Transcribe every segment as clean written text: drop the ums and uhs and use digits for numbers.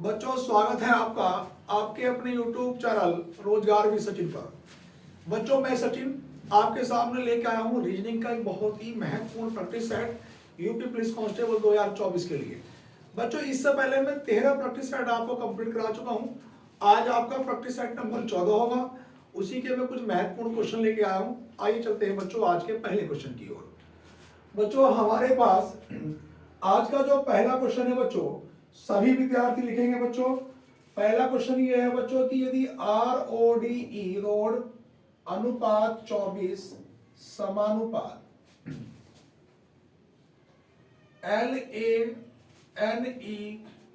बच्चों स्वागत है आपका आपके अपने YouTube चैनल रोजगार भी सचिन पर। बच्चों मैं सचिन आपके सामने लेके आया हूँ रीजनिंग का एक बहुत ही महत्वपूर्ण practice set UP police constable 2024 के लिए। बच्चों इससे पहले मैं 13 प्रैक्टिस सेट आपको कंप्लीट करा चुका हूँ। आज आपका प्रैक्टिस सेट नंबर 14 होगा। उसी के मैं कुछ महत्वपूर्ण क्वेश्चन लेके आया हूँ। आइए चलते हैं बच्चों आज के पहले क्वेश्चन की ओर। बच्चों हमारे पास आज का जो पहला क्वेश्चन है बच्चों सभी विद्यार्थी लिखेंगे बच्चों। पहला क्वेश्चन ये है बच्चों कि यदि RODE रोड अनुपात 24 समानुपात LANE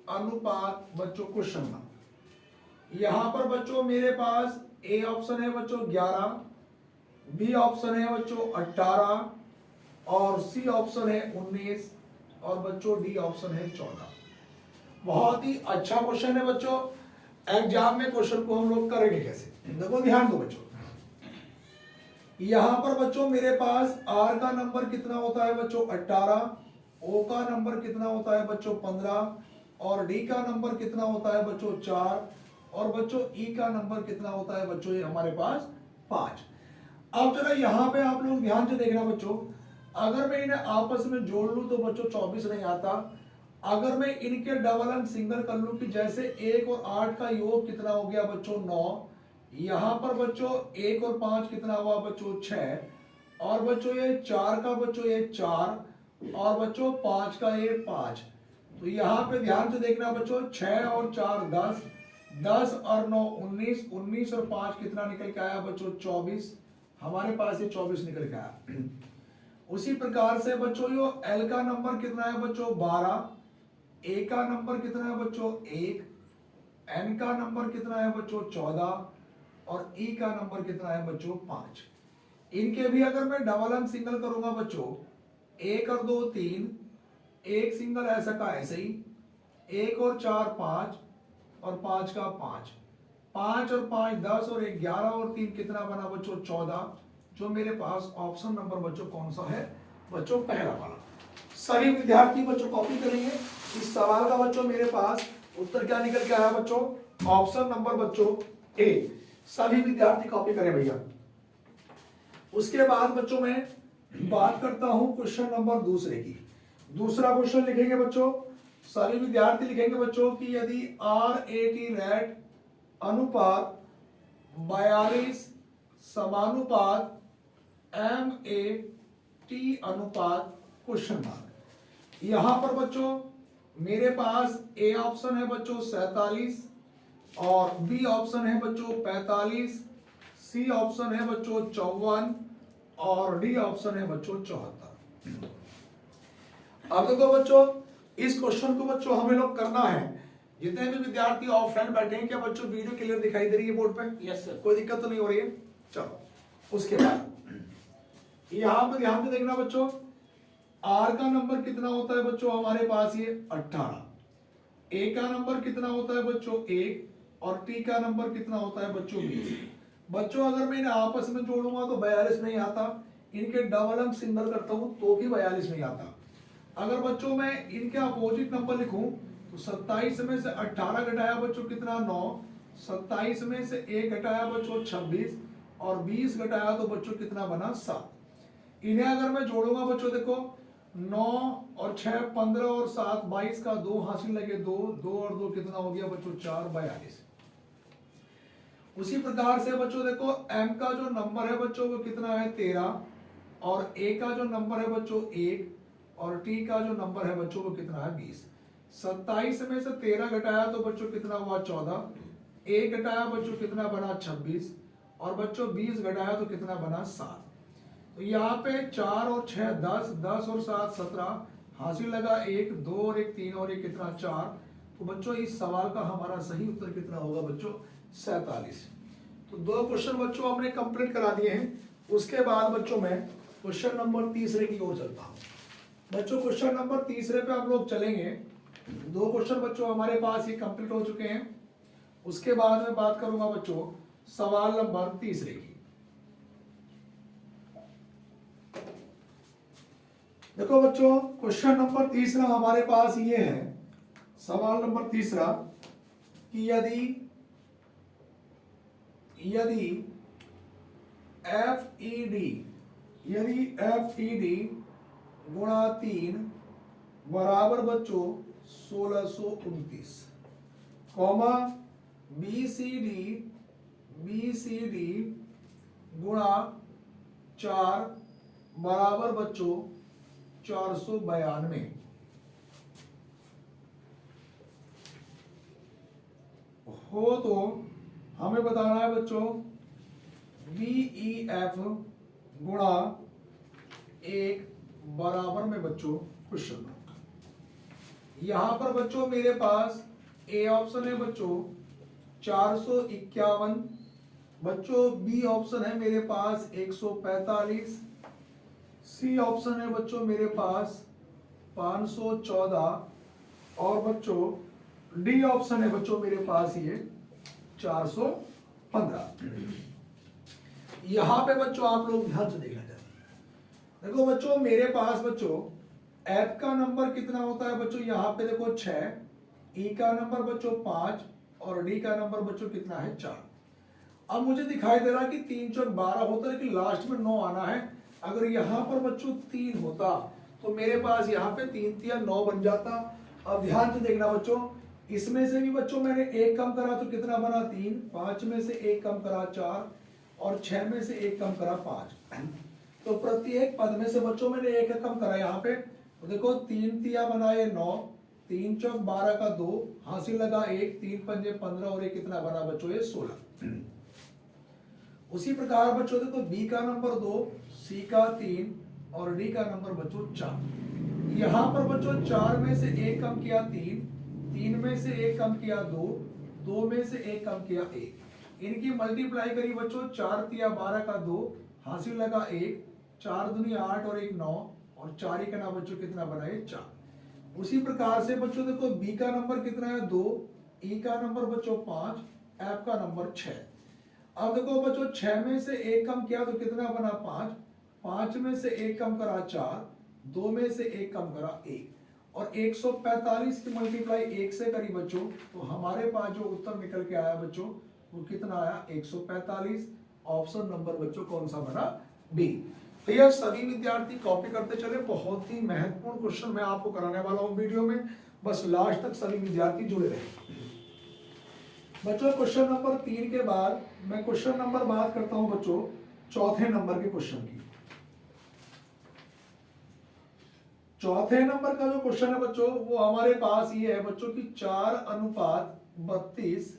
अनुपात बच्चों क्वेश्चन ना यहां पर बच्चों मेरे पास ए ऑप्शन है बच्चों 11, बी ऑप्शन है बच्चों 18 और सी ऑप्शन है 19 और बच्चों डी ऑप्शन है 14। बहुत ही अच्छा क्वेश्चन है बच्चों। एग्जाम में क्वेश्चन को हम लोग करेंगे कैसे, देखो ध्यान दो बच्चों। यहां पर बच्चों मेरे पास आर का नंबर कितना होता है बच्चों 18, ओ का नंबर कितना होता है बच्चों 15 और डी का नंबर कितना होता है बच्चों 4 और बच्चों ई का नंबर कितना होता है बच्चों ये हमारे पास 5। अब जरा यहाँ पे आप लोग ध्यान से देखना बच्चों, अगर मैं इन्हें आपस में जोड़ लूं तो बच्चों 24 नहीं आता। अगर मैं इनके डबल एंड सिंगल कर लूं कि जैसे 1 और 8 का योग कितना हो गया बच्चों 9, यहां पर बच्चों 1 और 5 कितना हुआ बच्चों 6 और बच्चों ये 4 का बच्चों ये 4 और बच्चों 5 का ये 5। तो यहाँ पे ध्यान से देखना बच्चों 6 और 4 10, 10 और 9 19, 19 और 5 कितना निकल के आया बच्चों 24। हमारे पास ये 24 निकल के आया। उसी प्रकार से बच्चों यो एल का नंबर कितना है बच्चों 12, ए का नंबर कितना है बच्चों 1, एन का नंबर कितना है बच्चों 14 और ई का नंबर कितना है बच्चों 5। इनके भी अगर मैं डबल एंड सिंगल करूंगा बच्चों 1 और 2 3, एक सिंगल ऐसा का ऐसे ही, 1 और 4 5 और 5 का 5, 5 और 5 10 और 1 11 और 3 कितना बना बच्चों 14। जो मेरे पास ऑप्शन नंबर बच्चों कौन सा है बच्चों पहला वाला। सभी विद्यार्थी बच्चों कॉपी करेंगे इस सवाल का बच्चों मेरे पास उत्तर क्या निकल के आया बच्चों ऑप्शन नंबर बच्चों ए। सभी विद्यार्थी कॉपी करें भैया। उसके बाद बच्चों मैं बात करता हूं क्वेश्चन नंबर दूसरे की। दूसरा क्वेश्चन लिखेंगे बच्चों, सभी विद्यार्थी लिखेंगे बच्चों कि यदि RAT रेट अनुपात 42 समानुपात MAT अनुपात क्वेश्चन मार्क। यहां पर बच्चों मेरे पास ए ऑप्शन है बच्चों 47 और बी ऑप्शन है बच्चों 45, सी ऑप्शन है बच्चों 54 और डी ऑप्शन है बच्चों 74। अब देखो बच्चों इस क्वेश्चन को बच्चों हमें लोग करना है। जितने भी विद्यार्थी ऑफलाइन बैठे हैं क्या बच्चों वीडियो क्लियर दिखाई दे रही है बोर्ड पे? Yes sir. कोई दिक्कत तो नहीं हो रही है? चलो उसके बाद यहां पर ध्यान से देखना बच्चों, आर का नंबर कितना होता है बच्चों हमारे पास ये 18, ए का नंबर कितना होता है बच्चों 1 और टी का नंबर कितना होता है बच्चों 20। बच्चों अगर मैं इन्हें आपस में जोड़ूंगा तो 42 नहीं आता, इनके डबल एंड सिंगल करता हूं तो भी 42 नहीं आता। अगर बच्चों मैं इनके अपोजिट नंबर लिखूं तो 27 में से 18 घटाया बच्चों कितना 9, 27 में से 1 घटाया बच्चों 26 और 20 घटाया तो बच्चों कितना बना 7। इन्हें अगर मैं जोड़ूंगा बच्चों देखो 9 और 6 15 और 7 22 का 2 हासिल लगे 2, 2 और 2 कितना हो गया बच्चों 4 42। उसी प्रकार से बच्चों देखो एम का जो नंबर है बच्चों वो कितना है 13 और ए का जो नंबर है बच्चों 1 और टी का जो नंबर है बच्चों वो कितना है 20। 27 में से 13 घटाया तो बच्चों कितना हुआ 14, 1 घटाया बच्चों कितना बना 26 और बच्चों 20 घटाया तो कितना बना 7। तो यहाँ पे 4 और 6 10, 10 और 7 17, हासिल लगा 1 2 और 1 3 और 1 कितना 4। तो बच्चों इस सवाल का हमारा सही उत्तर कितना होगा बच्चों 47। तो 2 क्वेश्चन बच्चों हमने कंप्लीट करा दिए हैं। उसके बाद बच्चों मैं क्वेश्चन नंबर तीसरे की ओर चलता हूँ। बच्चों क्वेश्चन नंबर तीसरे पे आप लोग चलेंगे। 2 क्वेश्चन बच्चों हमारे पास ये कंप्लीट हो चुके हैं। उसके बाद मैं बात करूंगा बच्चों सवाल नंबर तीसरे की। देखो बच्चों क्वेश्चन नंबर तीसरा हमारे पास ये है। सवाल नंबर तीसरा कि यदि एफ ई डी गुणा 3 बराबर बच्चों 1629, कॉमा बी सी डी गुणा 4 बराबर बच्चों 492 हो तो हमें बताना है बच्चों BEF गुणा 1 बराबर में बच्चों क्वेश्चन मार्क। यहां पर बच्चों मेरे पास ए ऑप्शन है बच्चों 451, बच्चों बी ऑप्शन है मेरे पास 145, सी ऑप्शन है बच्चों मेरे पास 514 और बच्चों डी ऑप्शन है बच्चों मेरे पास ये 415। यहां पे बच्चों आप लोग ध्यान से देखना चाहिए। देखो बच्चों मेरे पास बच्चों एफ का नंबर कितना होता है बच्चों, यहां पे देखो 6, ई का नंबर बच्चों 5 और डी का नंबर बच्चों कितना है 4। अब मुझे दिखाई दे रहा कि 3 चौक 12 होता है, लेकिन लास्ट में 9 आना है। अगर यहां पर बच्चों 3 होता तो मेरे पास यहाँ पे 3 तिया 9 बन जाता। अब ध्यान से देखना बच्चों, इसमें से भी बच्चों मैंने 1 कम करा तो कितना बना 3, 5 में से 1 कम करा 4 और 6 में से 1 कम करा 5। तो प्रत्येक पद में से बच्चों मैंने 1 कम करा यहाँ पे। तो देखो 3 तिया बना ये 9, 3 चौक 12 का 2, हासिल लगा 1, 3 पंजे 15 और ये कितना बना बच्चों ये 16। उसी प्रकार बच्चों देखो बी का नंबर 2, सी का 3 और डी का नंबर बच्चों 4। यहाँ पर बच्चों 4 में से 1 कम किया 3, 3 में से 1 कम किया 2, 2 में से 1 कम किया 1। इनकी मल्टीप्लाई करी बच्चों 4 तिया 12 का 2, हासिल लगा 1, 4 दूनी 8 और 1 9 और 4 ही का ना बच्चों कितना बना ये 4। उसी प्रकार से बच्चों देखो बी का नंबर कितना है 2, ई का नंबर बच्चों 5, एफ का नंबर 6। अब देखो बच्चों 6 में से 1 कम किया तो कितना बना 5, 5 में से 1 कम करा 4, 2 में से 1 कम करा 1 और 145 की मल्टीप्लाई 1 से करी बच्चों तो हमारे पास जो उत्तर निकल के आया बच्चों वो कितना आया 145। ऑप्शन नंबर बच्चों कौन सा बना बी। तो यह सभी विद्यार्थी कॉपी करते चले, बहुत ही महत्वपूर्ण क्वेश्चन मैं आपको कराने वाला हूं वीडियो में, बस लास्ट तक सभी विद्यार्थी जुड़े रहे। बच्चों क्वेश्चन नंबर 3 के बाद मैं क्वेश्चन नंबर बात करता हूं बच्चों चौथे नंबर के क्वेश्चन की। चौथे नंबर का जो क्वेश्चन है बच्चों वो हमारे पास ये है बच्चों की 4:32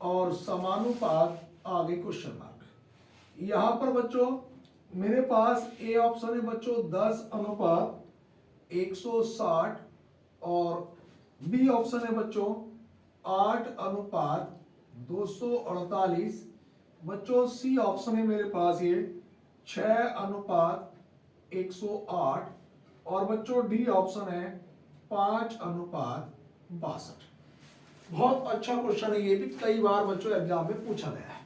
और समानुपात आगे क्वेश्चन मार्क। यहां पर बच्चों मेरे पास ए ऑप्शन है बच्चों 10:160 और बी ऑप्शन है बच्चों 8:248। बच्चों सी ऑप्शन है मेरे पास ये 6:108 और बच्चों डी ऑप्शन है 5:62। बहुत अच्छा क्वेश्चन है, ये भी कई बार बच्चों एग्जाम में पूछा गया है।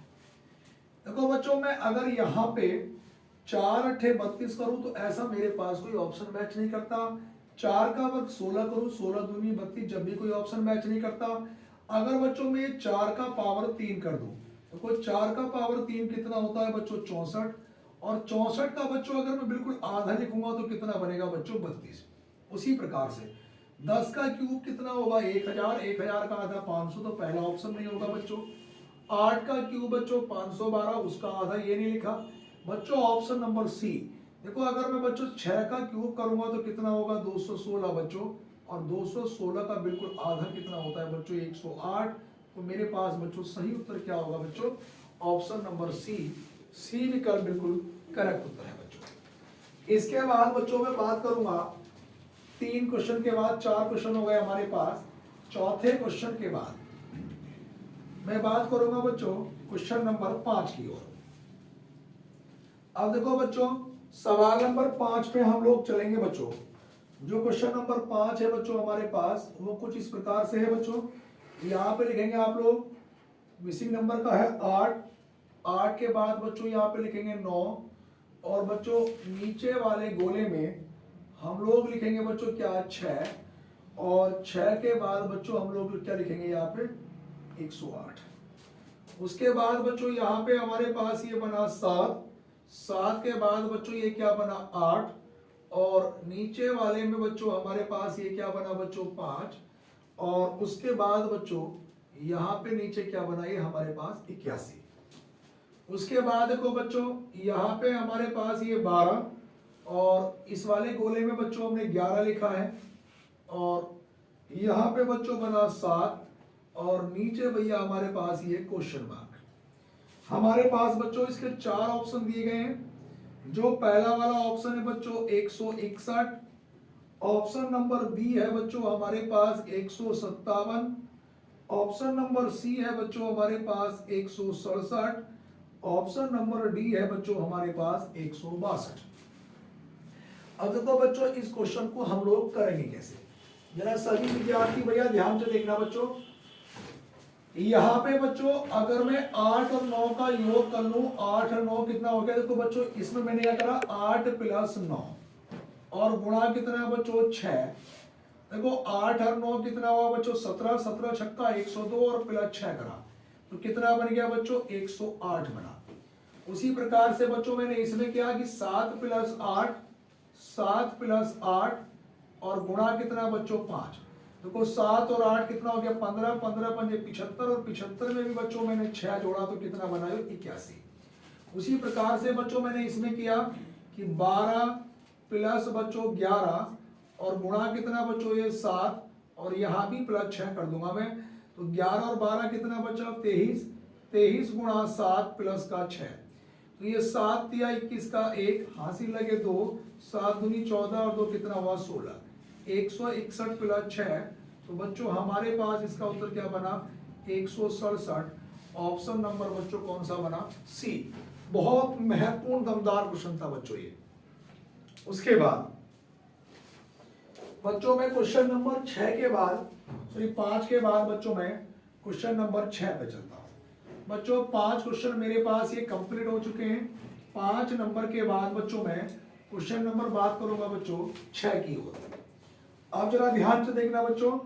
देखो बच्चों मैं अगर यहाँ पे 4×8 = 32 करूं तो ऐसा मेरे पास कोई ऑप्शन मैच नहीं करता। 4 का वर्ग 16 करूं, 16 दूनी 32, जब भी कोई ऑप्शन मैच नहीं करता। अगर बच्चों में 4 का पावर 3 कर दूं तो 4 का पावर 3 कितना होता है बच्चों 64 और 64 का बच्चों अगर मैं बिल्कुल आधा लिखूंगा तो कितना बनेगा बच्चों 32। उसी प्रकार से 10 का क्यूब कितना होगा 1000, 1000 का आधा 500 तो पहला ऑप्शन नहीं होगा बच्चों। 8 का क्यूब बच्चों 512, उसका आधा ये नहीं लिखा बच्चों। ऑप्शन नंबर सी देखो अगर मैं बच्चों 6 का क्यूब करूंगा तो कितना होगा 216 बच्चों और 216 का बिल्कुल आधा कितना होता है बच्चों 108। तो मेरे पास बच्चों सही उत्तर क्या होगा बच्चों ऑप्शन नंबर सी, सी विकल्प बिल्कुल करेक्ट उत्तर है बच्चों। इसके बाद बच्चों मैं बात करूंगा 3 क्वेश्चन के बाद 4 क्वेश्चन हो गए हमारे पास। चौथे क्वेश्चन के बाद मैं बात करूंगा बच्चों क्वेश्चन नंबर 5 की ओर। अब देखो बच्चों सवाल नंबर 5 पे हम लोग चलेंगे बच्चों। जो क्वेश्चन नंबर 5 है बच्चों हमारे पास वो कुछ इस प्रकार से है बच्चों। यहाँ पे लिखेंगे आप लोग मिसिंग नंबर का है 8, 8 के बाद बच्चों यहाँ पे लिखेंगे 9 और बच्चों नीचे वाले गोले में हम लोग लिखेंगे बच्चों क्या 6 और 6 के बाद बच्चों हम लोग क्या लिखेंगे यहाँ पे 108। उसके बाद बच्चों यहाँ पे हमारे पास ये बना 7, 7 के बाद बच्चों ये क्या बना 8, और नीचे वाले में बच्चों हमारे पास ये क्या बना बच्चों 5, और उसके बाद बच्चों यहाँ पे नीचे क्या बना ये हमारे पास 81। उसके बाद देखो बच्चों यहाँ पे हमारे पास ये 12, और इस वाले गोले में बच्चों हमने 11 लिखा है, और यहाँ पे बच्चों बना 7, और नीचे भैया हमारे पास ये क्वेश्चन मार्क। हमारे पास बच्चों इसके 4 ऑप्शन दिए गए हैं। जो पहला वाला ऑप्शन है बच्चों 161, ऑप्शन नंबर बी है बच्चों हमारे पास 157, ऑप्शन नंबर सी है बच्चों हमारे पास 167, ऑप्शन नंबर डी है बच्चों हमारे पास 162। अब देखो बच्चों इस क्वेश्चन को हम लोग करेंगे कैसे, जरा सभी विद्यार्थी भैया ध्यान से देखना बच्चों। यहाँ पे बच्चों अगर मैं 8 और 9 का योग कर लूं, 8 और 9 कितना हो गया, देखो बच्चों इसमें मैंने क्या करा 8 + 9 और गुणा कितना है बच्चों 6। देखो 8 और 9 कितना हुआ बच्चों 17, 17 छक्का 102 और प्लस 6 करा तो कितना बन गया बच्चों 108 बना। उसी प्रकार से बच्चों मैंने इसमें किया कि 7 + 8, 7 + 8 और गुणा कितना बच्चों 5। देखो 7 और 8 कितना हो गया 15, 15 पंजे 75, और 75 में भी बच्चों मैंने 6 जोड़ा तो कितना बनाया 81। उसी प्रकार से बच्चों मैंने इसमें किया कि 12 प्लस बच्चों 11 और गुणा कितना बच्चों ये 7, और यहाँ भी प्लस 6 कर दूंगा मैं, तो 11 और 12 कितना बचा 23, 23 गुणा 7 प्लस का 6, तो ये 7 दिया 21 का 1 हासिल लगे 2, 7 दूनी 14 और 2 कितना हुआ 16, 161 प्लस 6, तो बच्चों हमारे पास इसका उत्तर क्या बना 167। ऑप्शन नंबर बच्चों कौन सा बना सी। बहुत महत्वपूर्ण दमदार क्वेश्चन था बच्चों ये। उसके बाद बच्चों में क्वेश्चन नंबर 6 के बाद सॉरी 5 के बाद बच्चों में क्वेश्चन नंबर 6 पे चलता हूं। बच्चों 5 क्वेश्चन मेरे पास ये कंप्लीट हो चुके हैं। 5 नंबर के बाद बच्चों में क्वेश्चन नंबर बात करूंगा बच्चों 6 की ओर। अब जरा ध्यान से देखना बच्चों,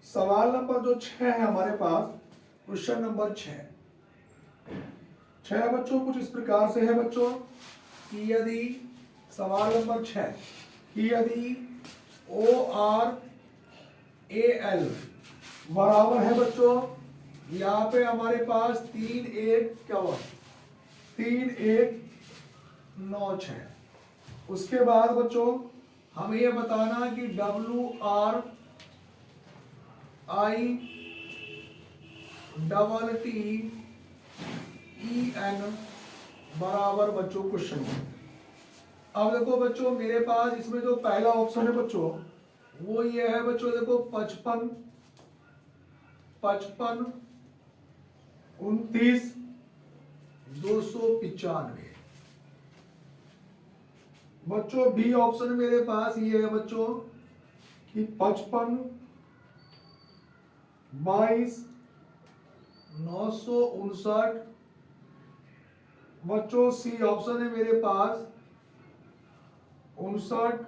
सवाल नंबर जो 6 है हमारे पास क्वेश्चन नंबर 6 बच्चों कुछ इस प्रकार से है बच्चों कि यदि सवाल नंबर 6 कि यदि ORAL बराबर है बच्चों, यहाँ पे हमारे पास 3 1 क्या हुआ 3 1 9 6। उसके बाद बच्चों हमें ये बताना कि WRITTEN बराबर बच्चों क्वेश्चन। अब देखो बच्चों मेरे पास इसमें जो पहला ऑप्शन है बच्चों वो ये है बच्चों, देखो 55 55 29 295। बच्चों बी ऑप्शन मेरे पास ये है बच्चों कि 55 22 959। बच्चों सी ऑप्शन है मेरे पास 59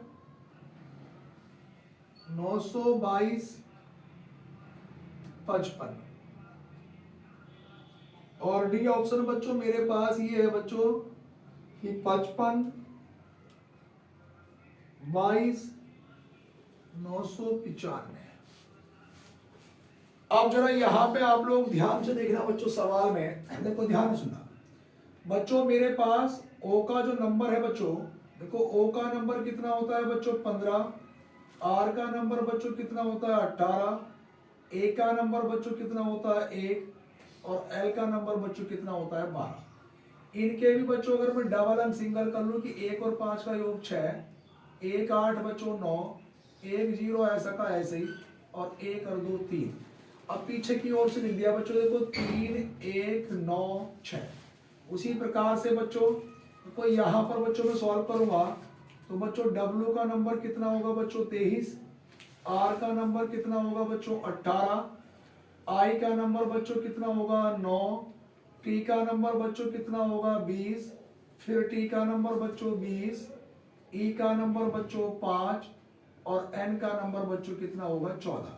922 55। और डी ऑप्शन बच्चों मेरे पास ये है बच्चों कि 55 22 995। अब जरा यहाँ पे आप लोग ध्यान से देखना बच्चों, सवाल में देखो ध्यान से सुनना बच्चों। मेरे पास ओ का जो नंबर है बच्चों, देखो ओ का नंबर कितना होता है बच्चों 15, आर का नंबर बच्चों कितना होता है 18, ए का नंबर बच्चों कितना होता है 1, और एल का नंबर बच्चों कितना होता है 12। इनके भी बच्चों अगर मैं डबल एंड सिंगल कर लूं कि 1 और 5 का योग 6, 1 8 बच्चों 9, 1 0 ऐसा का ऐसे ही, और 1 और 2 3। अब पीछे की ओर से लिख दिया बच्चों, देखो 3 1 9 6। उसी प्रकार से बच्चों तो यहाँ पर बच्चों में सॉल्व करूंगा तो बच्चों W का नंबर कितना होगा बच्चों 23, R का नंबर कितना होगा बच्चों 18, I का नंबर बच्चों कितना होगा 9, T का नंबर बच्चों कितना होगा 20, फिर T का नंबर बच्चों 20, E का नंबर बच्चों 5, और N का नंबर बच्चों कितना होगा 14।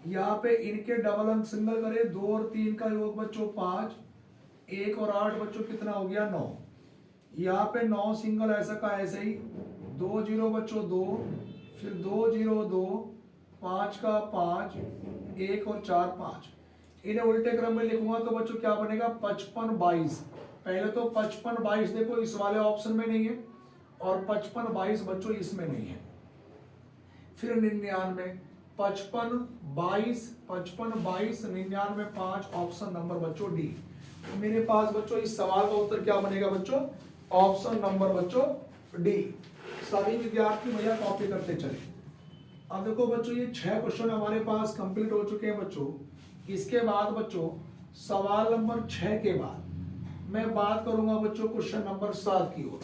यहाँ पे इनके डबल अंक सिंगल करें, 2 और 3 का योग बच्चों 5, 1 और 8 बच्चों कितना हो गया 9। यहाँ पे 9 सिंगल ऐसा का ऐसे ही, 2 जीरो बच्चों 2, फिर 2 जीरो 2, 5 का 5, 1 और 4 5। इन्हें उल्टे क्रम में लिखूंगा तो बच्चों क्या बनेगा 55 22। पहले तो 55 22 देखो इस वाले ऑप्शन में नहीं है, और 55 22 बच्चों इसमें नहीं है। फिर 99, 55 22, 55 22, 99 5, ऑप्शन नंबर बच्चों डी। तो मेरे पास बच्चों इस सवाल का उत्तर क्या बनेगा बच्चों, ऑप्शन नंबर बच्चों डी। सभी विद्यार्थी भैया कॉपी करते चले। अब देखो बच्चों ये 6 क्वेश्चन हमारे पास कंप्लीट हो चुके हैं बच्चों। इसके बाद बच्चों सवाल नंबर 6 के बाद मैं बात करूंगा बच्चों क्वेश्चन नंबर 7 की ओर।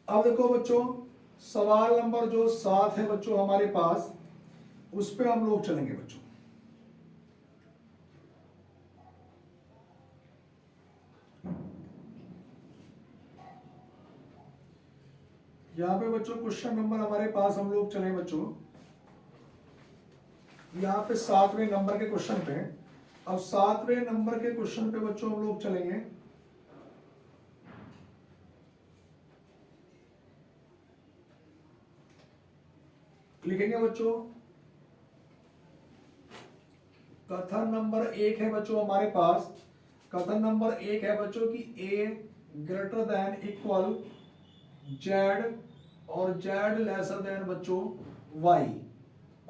अब देखो बच्चों सवाल नंबर जो 7 है बच्चों हमारे पास, उस पे हम लोग चलेंगे बच्चों। यहाँ पे बच्चों क्वेश्चन नंबर हमारे पास हम लोग चले बच्चों, यहाँ पे 7वें नंबर के क्वेश्चन पे। अब 7वें नंबर के क्वेश्चन पे बच्चों हम लोग चलेंगे। लिखेंगे बच्चों कथन नंबर 1 है बच्चों हमारे पास। कथन नंबर 1 है बच्चों कि a greater than equal z और z लेसर देन बच्चों y।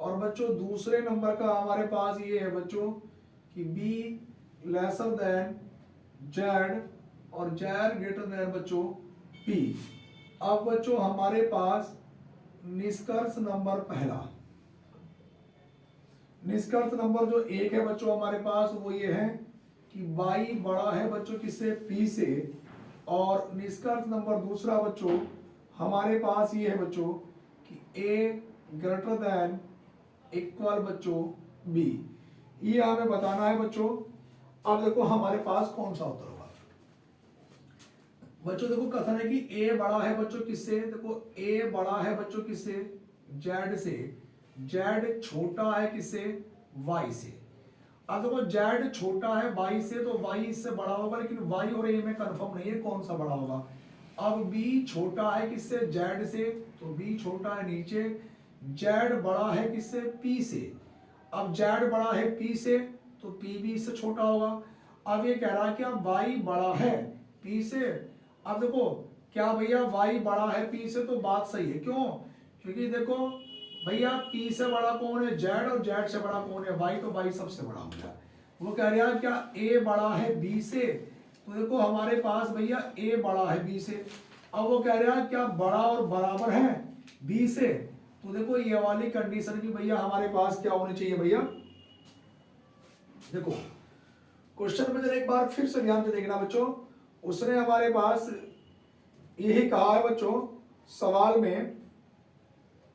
और बच्चों दूसरे नंबर का हमारे पास ये है बच्चों कि b लेसर देन z और z ग्रेटर देन बच्चों p। अब बच्चों हमारे पास निष्कर्ष नंबर पहला, निष्कर्ष नंबर जो 1 है बच्चों हमारे पास वो ये है कि y बड़ा है बच्चों किससे p से। और निष्कर्ष नंबर दूसरा बच्चों हमारे पास ये है बच्चों कि a ग्रेटर देन इक्वल बच्चों b। ये हमें बताना है बच्चों। अब देखो हमारे पास कौन सा उत्तर होगा बच्चों। देखो कथन है कि a बड़ा है बच्चों किससे, देखो a बड़ा है बच्चों किससे z से, z छोटा है किससे y से। अब देखो z छोटा है y से तो y इससे बड़ा होगा, लेकिन y और a में कंफर्म नहीं है कौन सा बड़ा होगा। अब b छोटा है किससे z से, तो b छोटा है नीचे, z बड़ा है किससे p से। अब z बड़ा है p से तो p भी इससे छोटा होगा। अब ये कह रहा है कि अब y बड़ा है p से। अब देखो क्या भैया y बड़ा है p से, तो बात सही है। क्यों, क्योंकि देखो भैया p से बड़ा कौन है z, और z से बड़ा कौन है y, तो y सबसे बड़ा हो गया। वो कह रहा है क्या a बड़ा है b से, तो देखो हमारे पास भैया a बड़ा है b से। अब वो कह रहा है क्या बड़ा और बराबर है b से, तो देखो ये वाली कंडीशन भी भैया हमारे पास क्या होनी चाहिए भैया। देखो क्वेश्चन में जरा एक बार फिर से ध्यान से देखना बच्चों। उसने हमारे पास यही कहा है बच्चों सवाल में,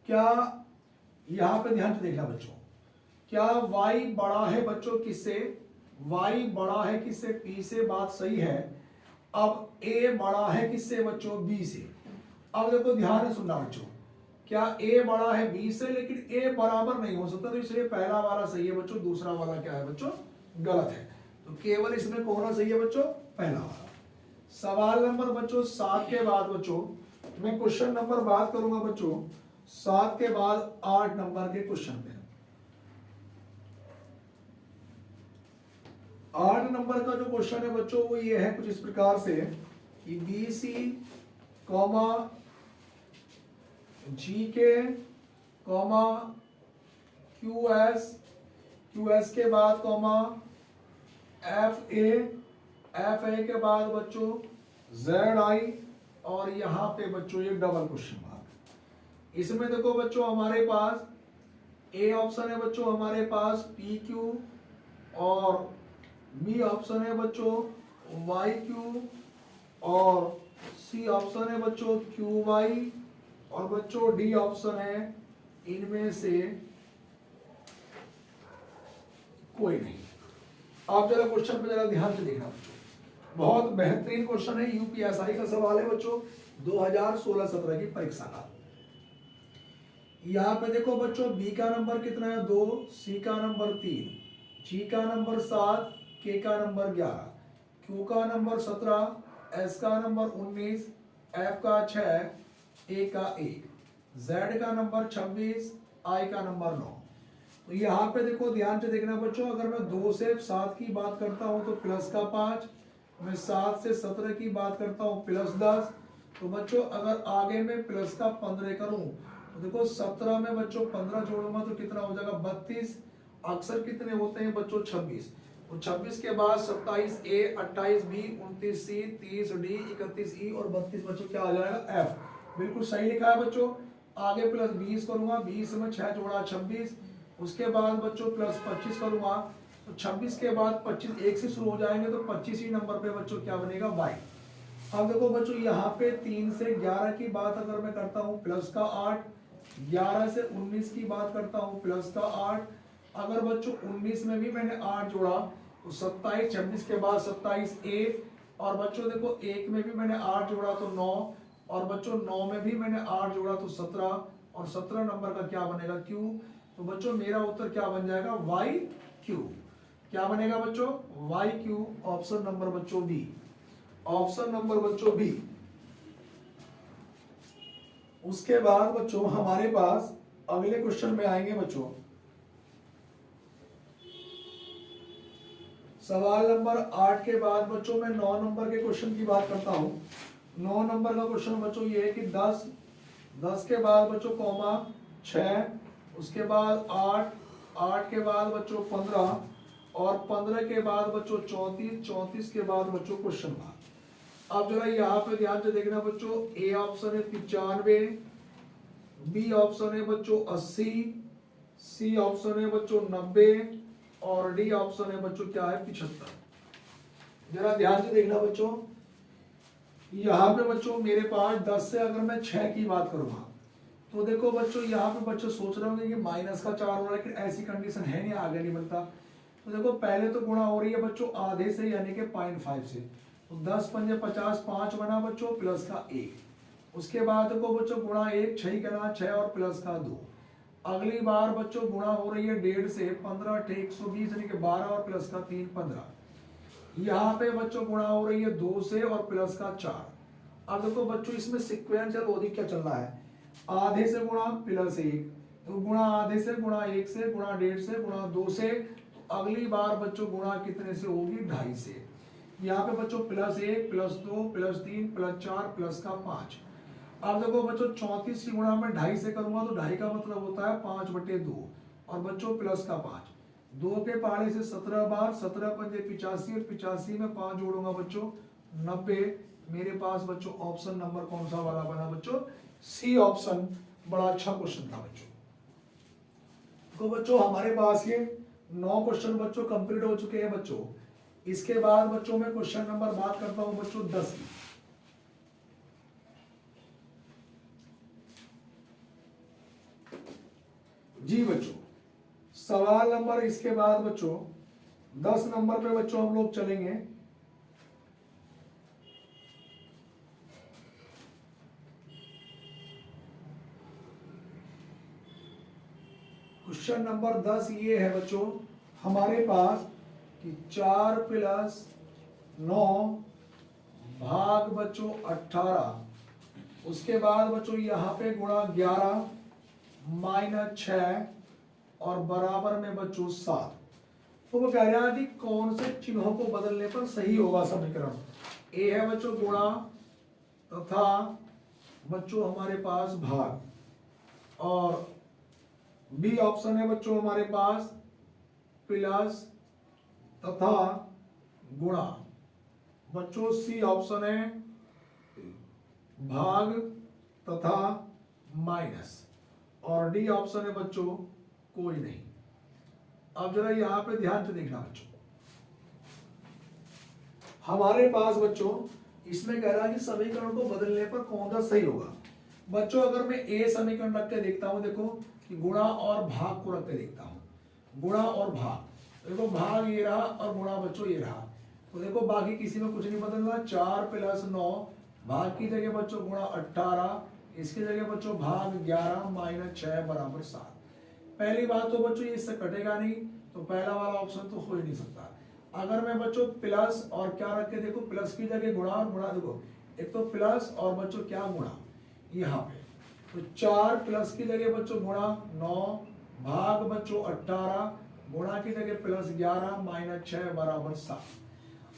क्या यहां पे ध्यान से देखना बच्चों, क्या y बड़ा है बच्चों किससे, y बड़ा है किससे p से, बात सही है। अब a बड़ा है किससे बच्चों b से। अब देखो ध्यान से सुनना बच्चों, क्या a बड़ा है b से, लेकिन a बराबर नहीं हो सकता, तो इसलिए पहला वाला सही है बच्चों, दूसरा वाला क्या है बच्चों गलत है। तो केवल इसमें कौन सही है बच्चों, पहला वाला। सवाल नंबर बच्चों 7 के बाद बच्चों मैं क्वेश्चन नंबर बात करूंगा बच्चों 7 के बाद 8 नंबर के क्वेश्चन पे। 8 नंबर का जो क्वेश्चन है बच्चों वो ये है कुछ इस प्रकार से कि BC comma GK comma QS के बाद कॉमा FA के बाद बच्चों ZI, और यहां पे बच्चों एक डबल क्वेश्चन मार्क। इसमें देखो बच्चों हमारे पास A ऑप्शन है बच्चों हमारे पास PQ, और B ऑप्शन है बच्चों YQ, और C ऑप्शन है बच्चों QY, और बच्चों D ऑप्शन है इनमें से कोई नहीं। आप जरा क्वेश्चन पे जरा ध्यान से देखना बच्चों, बहुत बेहतरीन क्वेश्चन है, यूपीएसआई का सवाल है बच्चों 2016-17 की परीक्षा का। यहाँ पे देखो बच्चों बी का नंबर कितना है 2, सी का नंबर 3, जी का नंबर 7, के का नंबर 11, क्यू का नंबर 17, एस का नंबर 19, एफ का 6, ए का 1, जेड का नंबर 26, आई का नंबर 9। तो यहाँ पे देखो ध्यान से देखना बच्चों, अगर मैं 2 से 7 की बात करता हूँ तो प्लस का 5, मैं 7 से 17 की बात करता हूँ प्लस 10। तो बच्चों अगर आगे में प्लस का 15 करूँ तो देखो 17 में बच्चों 15 जोड़ूंगा तो कितना हो जाएगा 32। अक्सर कितने होते हैं बच्चों 26। तो 26 के बाद 27 ए, 28 बी, 29 सी, 30 डी, 31 ई और 32 बच्चों क्या आ जाएगा एफ। बिल्कुल सही लिखा है बच्चों। आगे प्लस 20 करूंगा, 20 में 6 जोड़ा 26। उसके बाद बच्चों प्लस 25 करूंगा तो 26 के बाद 25 एक से शुरू हो जाएंगे तो 25 ही नंबर पे बच्चों क्या बनेगा वाई। अब देखो बच्चों यहाँ पे 3 से 11 की बात अगर मैं करता हूँ प्लस का 8, 11 से 19 की बात करता हूँ प्लस का 8, अगर बच्चों 19 में भी मैंने 8 जोड़ा तो 27, 26 के बाद 27 ए, और बच्चों देखो 1 में भी मैंने 8 जोड़ा तो 9, और बच्चों 9 में भी मैंने 8 जोड़ा तो 17, और 17 नंबर का क्या बनेगा क्यू। तो बच्चों मेरा उत्तर क्या बन जाएगा वाई क्यू। क्या बनेगा बच्चों वाई क्यू। ऑप्शन नंबर बच्चों बी, ऑप्शन नंबर बच्चों बी। उसके बाद बच्चों हमारे पास अगले क्वेश्चन में आएंगे बच्चों। सवाल नंबर 8 के बाद बच्चों मैं 9 नंबर के क्वेश्चन की बात करता हूं। 9 नंबर का क्वेश्चन बच्चों ये है कि 10 के बाद बच्चों कॉमा 6, उसके बाद 8, 8 के बाद बच्चों 15, और 15 के बाद बच्चों 34, 34 के बाद बच्चों क्वेश्चन मार्क। अब जरा यहाँ पे ध्यान से देखना बच्चों, ए ऑप्शन है 95, बी ऑप्शन है बच्चों 80, सी ऑप्शन है बच्चों 90, और डी ऑप्शन है बच्चों क्या है 75। जरा ध्यान से देखना बच्चों, यहाँ पे बच्चों मेरे पास 10 से अगर मैं 6 की बात करूंगा तो देखो बच्चों यहाँ पे बच्चों सोच रहे होंगे कि माइनस का 4 हो रहा है, लेकिन ऐसी कंडीशन है नहीं, आगे नहीं बनता। तो देखो पहले तो गुणा हो रही है बच्चों आधे से यानी कि 0.5 से, तो 10 पंजे 50, 5 बना बच्चों प्लस का 1। उसके बाद देखो बच्चों गुणा 1, 6 करना 6 और प्लस का 2। अगली बार बच्चों गुणा हो रही है 1.5 से, 15 × 120 यानी कि 12 और प्लस का 3 15। यहाँ पे बच्चों गुणा हो रही है 2 से और प्लस का 4। अब देखो बच्चों इसमें सिक्वेंशियल लॉजिक क्या चल रहा है, आधे से गुणा प्लस 1, तो गुणा आधे से, गुणा 1 से, गुणा 1.5 से, गुणा 2 से, तो अगली बार बच्चों गुणा कितने से होगी 2.5 से। यहाँ पे बच्चों plus 1, plus 2, plus 3, plus 4, plus का 5। अब देखो बच्चों 34 की गुणा में 2.5 से करूंगा तो 2.5 का मतलब होता है 5/2, और बच्चों प्लस का 5, 2 के पहाड़े से 17 बार, 17 पंजे 85, और 85 में 5 जोड़ूंगा बच्चों 90। मेरे पास बच्चों ऑप्शन नंबर कौन सा वाला बना बच्चों सी ऑप्शन। बड़ा अच्छा क्वेश्चन था बच्चों। तो बच्चों हमारे पास ये 9 क्वेश्चन बच्चों कंप्लीट हो चुके हैं बच्चों। इसके बाद बच्चों मैं क्वेश्चन नंबर बात करता हूं बच्चों 10 की। जी बच्चों सवाल नंबर इसके बाद बच्चों 10 नंबर पे बच्चों हम लोग चलेंगे। क्वेश्चन नंबर 10 ये है बच्चों हमारे पास कि 4 + 9 भाग बच्चों 18, उसके बाद बच्चों यहाँ पे गुणा 11 - 6 और बराबर में बच्चों 7। तो वो कह रहा है कि कौन से चिन्हों को बदलने पर सही होगा समीकरण। ए है बच्चों गुणा तथा बच्चों हमारे पास भाग, और बी ऑप्शन है बच्चों हमारे पास प्लस तथा गुणा, बच्चों सी ऑप्शन है भाग तथा माइनस, और डी ऑप्शन है बच्चों कोई नहीं। अब जरा यहां पे ध्यान से देखना बच्चों, हमारे पास बच्चों इसमें कह रहा है कि समीकरण को बदलने पर कौन सा सही होगा। बच्चों अगर मैं ए समीकरण रख के देखता हूं, देखो कि गुणा और भाग को रख के देखता हूं, गुणा और भाग, देखो भाग ये रहा और गुणा बच्चों ये रहा, तो देखो बाकी किसी में कुछ नहीं बदलना। 4 + 9 भाग की जगह बच्चों गुणा 18, इसकी जगह बच्चों भाग 11 माइनस 6 बराबर 7। पहली बात तो बच्चों ये इससे कटेगा नहीं, तो पहला वाला ऑप्शन तो हो ही नहीं सकता। अगर मैं बच्चों प्लस और क्या रख के देखो, प्लस की जगह गुणा और गुणा, देखो एक तो प्लस और बच्चों क्या गुणा यहाँ पे, तो 4 प्लस की जगह बच्चों गुणा 9 भाग बच्चों 18 गुणा की जगह प्लस 11 माइनस 6 बराबर 7।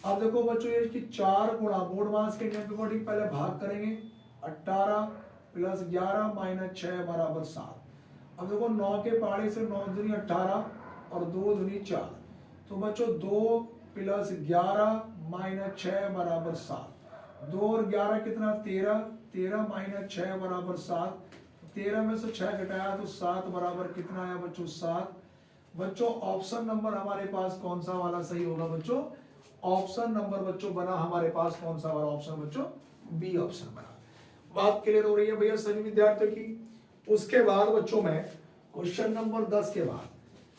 अब देखो बच्चों ये कि 4 गुणा बोर्ड मास के नियम के अकॉर्डिंग पहले भाग करेंगे, 18 प्लस 11 माइनस 6 बराबर 7। अब देखो 9 के पहाड़े से 9 दूनी 18 और 2 दूनी 4, तो बच्चों 2 प्लस 11 माइनस 6 बराबर 7। 2 और 11 कितना 13, 13 माइनस 6 बराबर 7। 13 में से 6 घटाया तो 7 बराबर कितना आया बच्चों 7। बच्चों ऑप्शन नंबर हमारे पास कौन सा वाला सही होगा बच्चों, ऑप्शन नंबर बच्चों बना हमारे पास कौन सा वाला ऑप्शन बच्चों, बी ऑप्शन बना। बात क्लियर हो रही है भैया सभी विद्यार्थियों की। उसके बाद बच्चों में क्वेश्चन नंबर 10 के बाद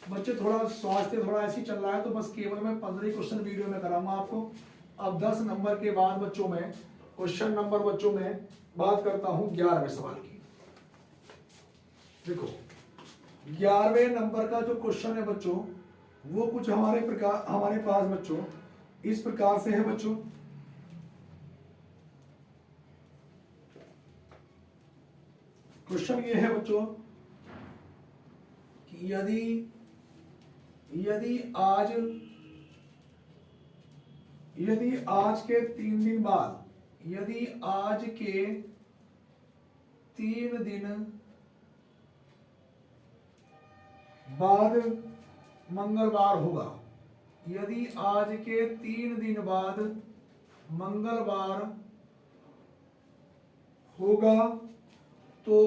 बच्चे थोड़ा स्वास्थ्य थोड़ा ऐसी चल रहा है, तो बस केवल मैं 15 क्वेश्चन वीडियो में कराऊंगा आपको। अब 10 नंबर के बाद बच्चों में क्वेश्चन नंबर बच्चों में बात करता हूं 11वें सवाल की। देखो 11वें नंबर का जो क्वेश्चन है बच्चों, वो कुछ हमारे पास बच्चों इस प्रकार से है बच्चों। क्वेश्चन ये है बच्चों कि यदि आज के 3 दिन बाद, यदि आज के 3 दिन बाद मंगलवार होगा, यदि आज के 3 दिन बाद मंगलवार होगा तो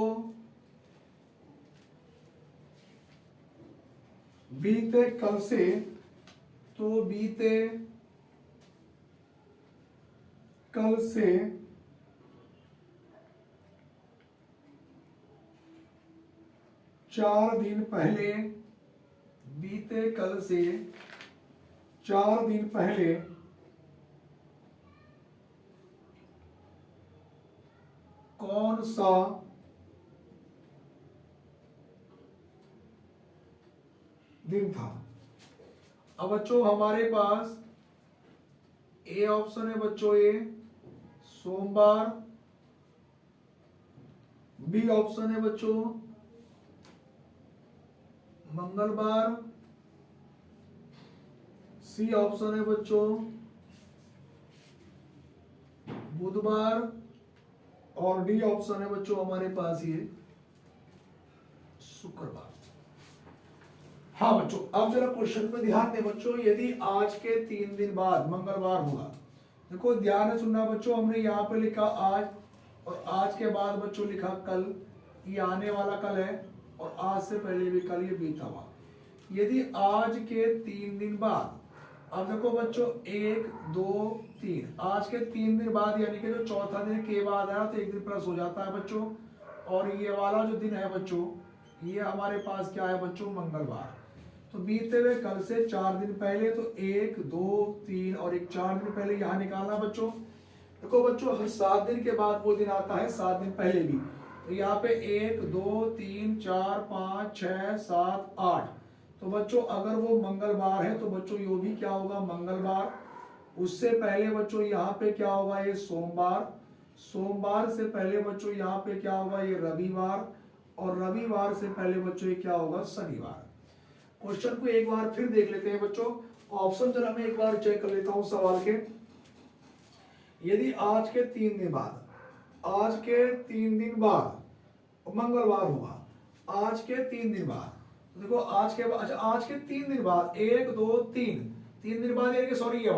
बीते कल से 4 दिन पहले, बीते कल से 4 दिन पहले कौन सा दिन था। अब बच्चों हमारे पास ए ऑप्शन है बच्चों, ए सोमवार, बी ऑप्शन है बच्चों मंगलवार, सी ऑप्शन है बच्चों बुधवार, और डी ऑप्शन है बच्चों हमारे पास ये शुक्रवार। हाँ बच्चों अब जरा क्वेश्चन पे ध्यान दें बच्चों, यदि आज के 3 दिन बाद मंगलवार होगा, देखो ध्यान से सुनना बच्चों, हमने यहाँ पे लिखा आज और आज के बाद बच्चों लिखा कल, ये आने वाला कल है और आज से पहले भी कल ये बीता हुआ। यदि आज के 3 दिन बाद, अब देखो बच्चों 1 2 3, आज के 3 दिन बाद यानी कि जो चौथा दिन के बाद आया तो 1 दिन प्लस हो जाता है बच्चों, और ये वाला जो दिन है बच्चों ये हमारे पास क्या है बच्चों मंगलवार। तो बीते हुए कल से 4 दिन पहले, तो 1 2 3 और एक 4 दिन पहले यहाँ निकालना बच्चों। देखो बच्चों हर 7 दिन के बाद वो दिन आता है 7 दिन पहले भी, तो यहाँ पे 1 2 3 4 5 6 7 8, तो बच्चों अगर वो मंगलवार है तो बच्चों ये भी क्या होगा मंगलवार। उससे पहले बच्चों यहाँ पे क्या होगा ये सोमवार, सोमवार से पहले बच्चों यहाँ पे क्या होगा ये रविवार, और रविवार से पहले बच्चों ये क्या होगा शनिवार। क्वेश्चन को एक बार फिर देख लेते हैं बच्चों, ऑप्शन जरा मैं एक बार चेक कर लेता हूं सवाल के। यदि आज के 3 दिन बाद, आज के 3 दिन बाद मंगलवार होगा, आज के 3 दिन बाद, देखो आज के बाद, अच्छा आज के 3 दिन बाद 1 2 3, 3 दिन बाद यानी कि सॉरी ये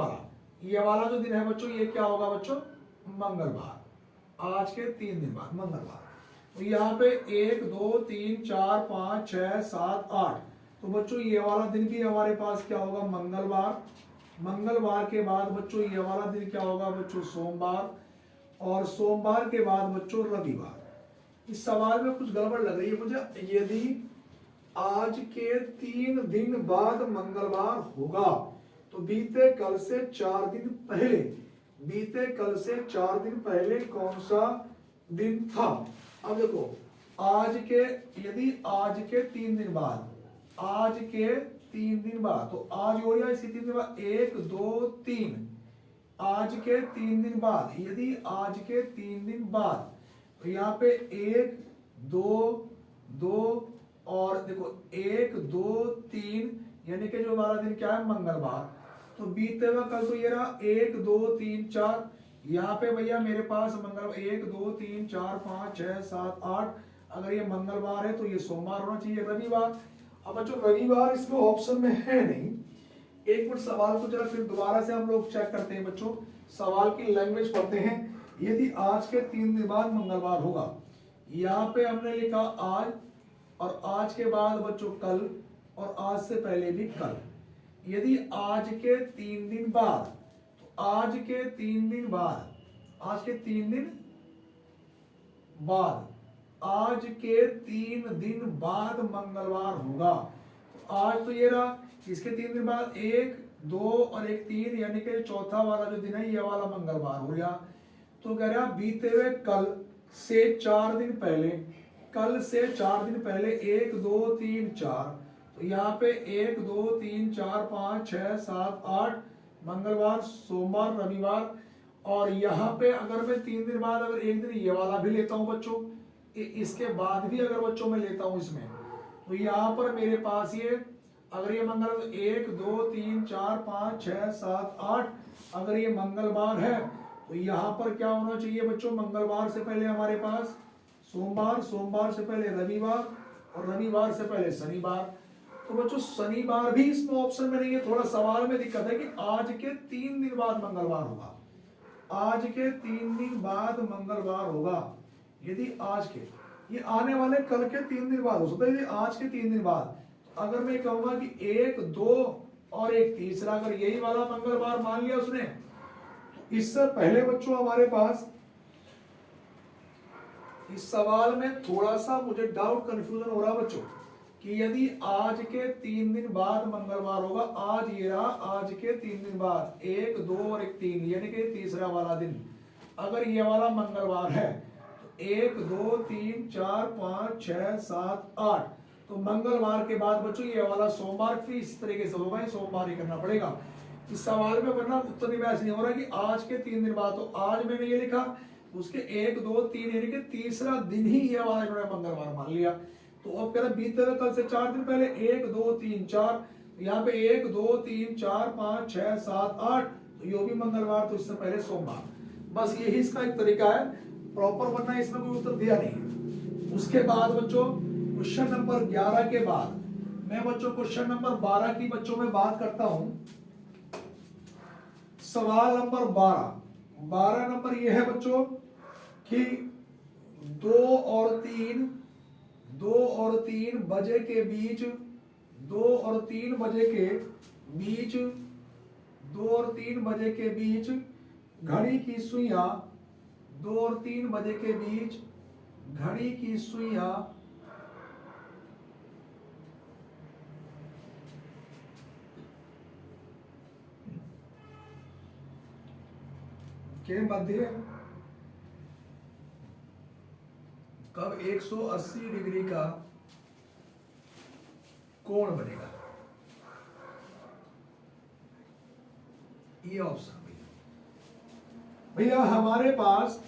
वाला जो दिन है बच्चों ये क्या होगा बच्चों मंगलवार, आज के 3 दिन बाद मंगलवार। तो यहाँ पे 1 2 3 4 5 6 7 8, तो बच्चों ये वाला दिन भी हमारे पास क्या होगा मंगलवार। मंगलवार के बाद बच्चों ये वाला दिन क्या होगा बच्चों सोमवार, और सोमवार के बाद बच्चों रविवार। इस सवाल में कुछ गड़बड़ लग रही है मुझे। यदि आज के 3 दिन बाद मंगलवार होगा तो बीते कल से 4 दिन पहले, बीते कल से 4 दिन पहले कौन सा दिन था। अब देखो आज के, यदि आज के 3 दिन बाद, आज के 3 दिन बाद, तो आज हो गया इसी 3 दिन बाद 1 2 3, आज के 3 दिन बाद, यदि आज के 3 दिन बाद, तो यहाँ पे 1 2 2 और देखो 1 2 3, यानी कि जो हमारा दिन क्या है मंगलवार, तो बीते हुए कल तो ये रहा 1 2 3 4, यहाँ पे भैया मेरे पास मंगलवार 1 2 3 4 5 6 7 8, अगर ये मंगलवार है तो ये सोमवार होना चाहिए, रविवार। अब बच्चों रविवार इसमें ऑप्शन में है नहीं। एक मिनट सवाल को जरा फिर दोबारा से हम लोग चेक करते हैं बच्चों, सवाल की लैंग्वेज पढ़ते हैं। यदि आज के 3 दिन बाद मंगलवार होगा, यहाँ पे हमने लिखा आज, और आज के बाद बच्चों कल, और आज से पहले भी कल। यदि आज के 3 दिन बाद, तो आज के 3 दिन बाद, आज के 3 दिन बाद, आज के 3 दिन बाद मंगलवार होगा। तो आज तो ये रहा, इसके 3 दिन बाद 1 2 और 1 3, यानी कि चौथा वाला जो दिन है ये वाला मंगलवार हो गया। तो कह रहा बीते हुए कल से 4 दिन पहले, कल से 4 दिन पहले 1 2 3 4, तो यहाँ पे 1 2 3 4 5 6 7 8 मंगलवार सोमवार रविवार। और यहाँ पे अगर मैं 3 दिन बाद अगर एक दिन ये वाला भी लेता हूँ बच्चों, इसके बाद भी अगर बच्चों में लेता हूँ इसमें, तो यहाँ पर मेरे पास ये, अगर ये मंगल 1 2 3 4 5 6 7 8, अगर ये मंगलवार है तो यहाँ पर क्या होना चाहिए बच्चों, मंगलवार से पहले हमारे पास सोमवार, सोमवार से पहले रविवार, और रविवार से पहले शनिवार। तो बच्चों शनिवार भी इसमें ऑप्शन में नहीं है, थोड़ा सवाल में दिक्कत है कि आज के 3 दिन बाद मंगलवार होगा, आज के 3 दिन बाद मंगलवार होगा। यदि आज के, ये आने वाले कल के 3 दिन बाद हो सकता है। यदि आज के 3 दिन बाद, अगर मैं कहूंगा कि 1 2 और 1 तीसरा, अगर यही वाला मंगलवार मान लिया उसने, तो इससे पहले बच्चों हमारे पास इस सवाल में थोड़ा सा मुझे डाउट कंफ्यूजन हो रहा बच्चों, कि यदि आज के 3 दिन बाद मंगलवार होगा, आज ये रहा, आज के 3 दिन बाद 1 2 और 1 3, यानी कि तीसरा वाला दिन, अगर ये वाला मंगलवार है तो 1 2 3 4 5 6 7 8, तो मंगलवार के बाद बच्चों ये वाला सोमवार फिर इस तरीके से होगा, सोमवार ही करना पड़ेगा। इस सवाल में वरना उत्तर निवास नहीं हो रहा कि आज के 3 दिन बाद, तो आज मैंने ये लिखा, उसके 1 2 3 यानी कि तीसरा दिन ही ये वाला इन्होंने मंगलवार मान लिया। तो अब कह रहे बीते हुए कल से 4 दिन पहले 1 2 3 4, यहाँ पे 1 2 3 4 5 6 7 8, तो यो भी मंगलवार, तो इससे पहले सोमवार। बस यही इसका एक तरीका है प्रॉपर, वरना इसमें कोई उत्तर दिया नहीं। उसके बाद बच्चों क्वेश्चन नंबर 11 के बाद मैं बच्चों क्वेश्चन नंबर 12 की बच्चों में बात करता हूं। सवाल नंबर 12 नंबर यह है बच्चों कि 2 और 3 बजे के बीच, 2 और 3 बजे के बीच, 2 और 3 बजे के बीच घड़ी की सुइयां, 2 और 3 बजे के बीच घड़ी की सुइयां के मध्य कब 180 डिग्री का कोण बनेगा। ये ऑप्शन भैया हमारे पास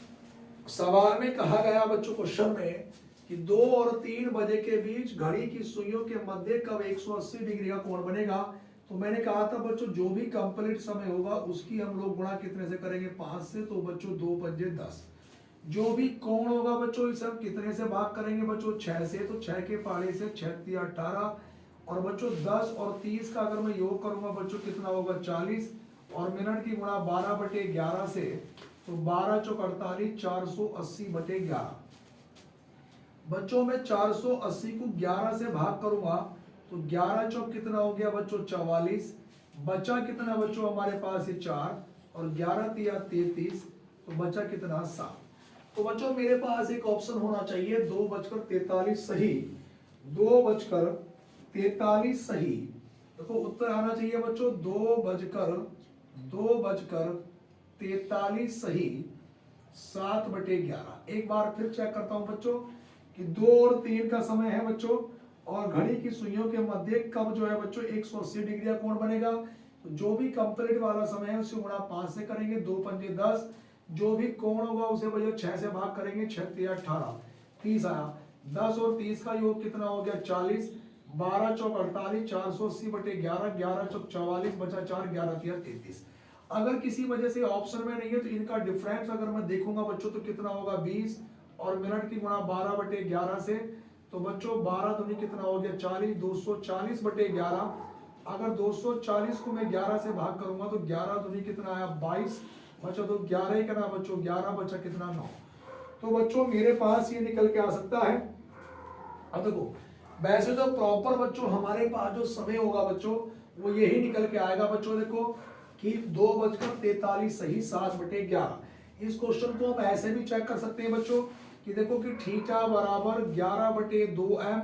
सवाल में कहा गया बच्चों क्वेश्चन में कि 2 और 3 बजे के बीच घड़ी की सुइयों के मध्य कब 180 डिग्री का कोण बनेगा। तो मैंने कहा था बच्चों जो भी कंप्लीट समय होगा उसकी हम लोग गुणा कितने से करेंगे, 5 से, तो बच्चों 2 पंजे 10। जो भी कोण होगा बच्चों इसे हम कितने से भाग करेंगे बच्चों, 6 से, तो 6 के पाड़े से 6 3 18, और बच्चों 10 और 30 का अगर मैं योग करूंगा बच्चों कितना होगा 40, और मिनट की गुणा 12/11 से, तो 12 चौक 48, 480/11। बच्चों में 480 को 11 से भाग करूंगा तो 11 चौक कितना हो गया बच्चों 44, बचा कितना बच्चों हमारे पास ये 4, और 11 तिया 33, तो बचा कितना 7। तो बच्चों मेरे पास एक ऑप्शन होना चाहिए 2:43 सही, 2:43 सही। देखो उत्तर आना चाहिए बच्चों 2:43 सही। 7/11। एक बार फिर चेक करता हूं बच्चों कि 2 और 3 का समय है बच्चों, और घड़ी की सुइयों के मध्य कब जो है बच्चों 180 डिग्री का कोण बनेगा। तो जो भी कंप्लीट वाला समय है उसे गुणा 5 से करेंगे, 2 पंजे 10, जो भी कोण होगा उसे भैया 6 से भाग करेंगे, 6 तिया 18, 30 आया। 10 और 30 का योग कितना हो गया 40, 12 चौक 48, 480/11, 11 चौक 44, बचा 4, 11 तिया 33। अगर किसी वजह से ऑप्शन में नहीं है तो इनका डिफरेंस अगर मैं देखूंगा बच्चों तो कितना होगा 20, और मिनट की गुणा 12/11 से, तो बच्चों 12 दूनी कितना हो गया 40, 240/11। अगर 240 को मैं 11 से भाग करूंगा तो 11 दूनी कितना आया 22, बचा तो 11 ही करना बच्चों, 11 बचा कितना 9। तो बच्चों मेरे पास ये निकल के आ सकता है। अब देखो वैसे तो प्रॉपर बच्चों हमारे पास जो समय होगा बच्चों वो यही निकल के आएगा बच्चों, देखो कि 2:43 सही 7/11। इस क्वेश्चन को हम ऐसे भी चेक कर सकते हैं बच्चों कि देखो कि थीटा बराबर 11/2m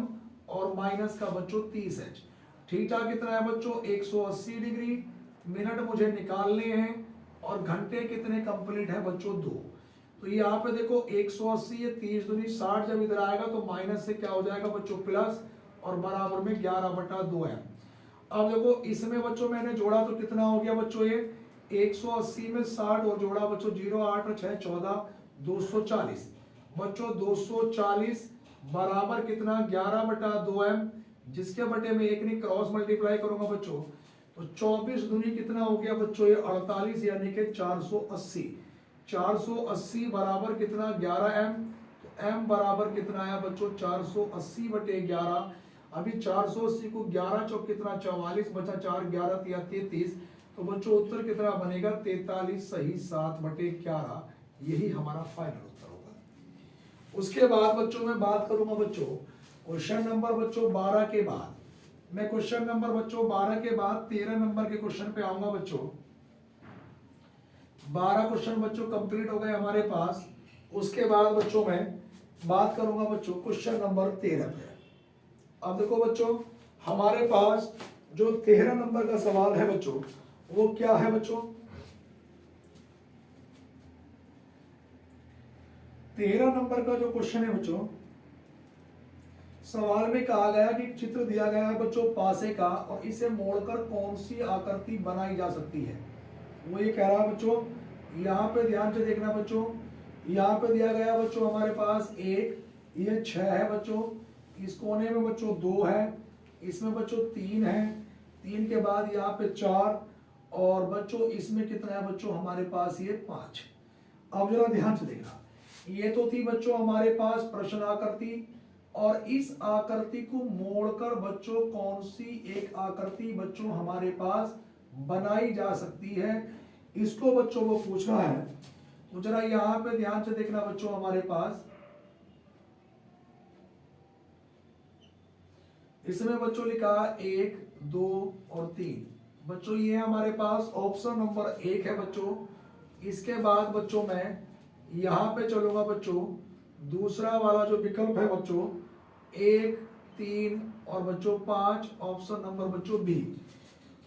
और माइनस का बच्चों 30h। थीटा कितना है बच्चों 180 डिग्री, मिनट मुझे निकालने हैं, और घंटे कितने कंप्लीट है बच्चों 2। तो यहाँ पे देखो 180 है, 30 दूनी 60, जब इधर आएगा तो माइनस से क्या हो जाएगा बच्चों प्लस, और बराबर में 11/2m। अब देखो इसमें बच्चों मैंने जोड़ा तो कितना हो गया बच्चों ये 180 में 60 और जोड़ा बच्चों 0, 8 और 6 14, 240 बच्चों 240 बराबर कितना 11/2m, जिसके बटे में एक नहीं क्रॉस मल्टीप्लाई करूंगा बच्चों तो 24 दूनी कितना हो गया बच्चों ये 48, यानी कि 480। 480 बराबर कितना 11m, तो m बराबर कितना आया बच्चों 480/11। अभी 480 को 11 चौक कितना 44, बचा 4, 11 तिया 33। तो बच्चों उत्तर कितना बनेगा 43 सही 7/11। यही हमारा फाइनल उत्तर होगा। उसके बाद बच्चों मैं बात करूंगा बच्चों क्वेश्चन नंबर बच्चों 12 के बाद, मैं क्वेश्चन नंबर बच्चों 12 के बाद 13 नंबर के क्वेश्चन पे आऊंगा बच्चों। 12 क्वेश्चन बच्चों कंप्लीट हो गए हमारे पास। उसके बाद बच्चों मैं बात करूंगा बच्चों क्वेश्चन नंबर 13 पे। अब देखो बच्चों हमारे पास जो 13 नंबर का सवाल है बच्चों वो क्या है बच्चों, 13 नंबर का जो क्वेश्चन है बच्चों, सवाल में कहा गया कि चित्र दिया गया है बच्चों पासे का और इसे मोड़कर कौन सी आकृति बनाई जा सकती है। वो ये कह रहा है बच्चों, यहाँ पे ध्यान से देखना बच्चों, यहाँ पे दिया गया बच्चों हमारे पास 1, ये 6 है बच्चों, इस कोने में बच्चों 2 है, इसमें बच्चों 3 है, 3 के बाद यहाँ पे 4, और बच्चों इसमें कितना है बच्चों हमारे पास ये 5। अब जरा ध्यान से देखना, ये तो थी बच्चों हमारे पास प्रश्न आकृति, और इस आकृति को मोड़कर बच्चों कौन सी एक आकृति बच्चों हमारे पास बनाई जा सकती है, इसको बच्चों वो पूछना है। तो जरा यहां पे ध्यान से देखना बच्चों, हमारे पास इसमें बच्चों लिखा 1, 2 और 3 बच्चों, ये हमारे पास ऑप्शन नंबर 1 है बच्चों। इसके बाद बच्चों मैं यहां पे चलूंगा बच्चों, दूसरा वाला जो विकल्प है बच्चों 1, 3 और बच्चों 5, ऑप्शन नंबर बच्चों बी।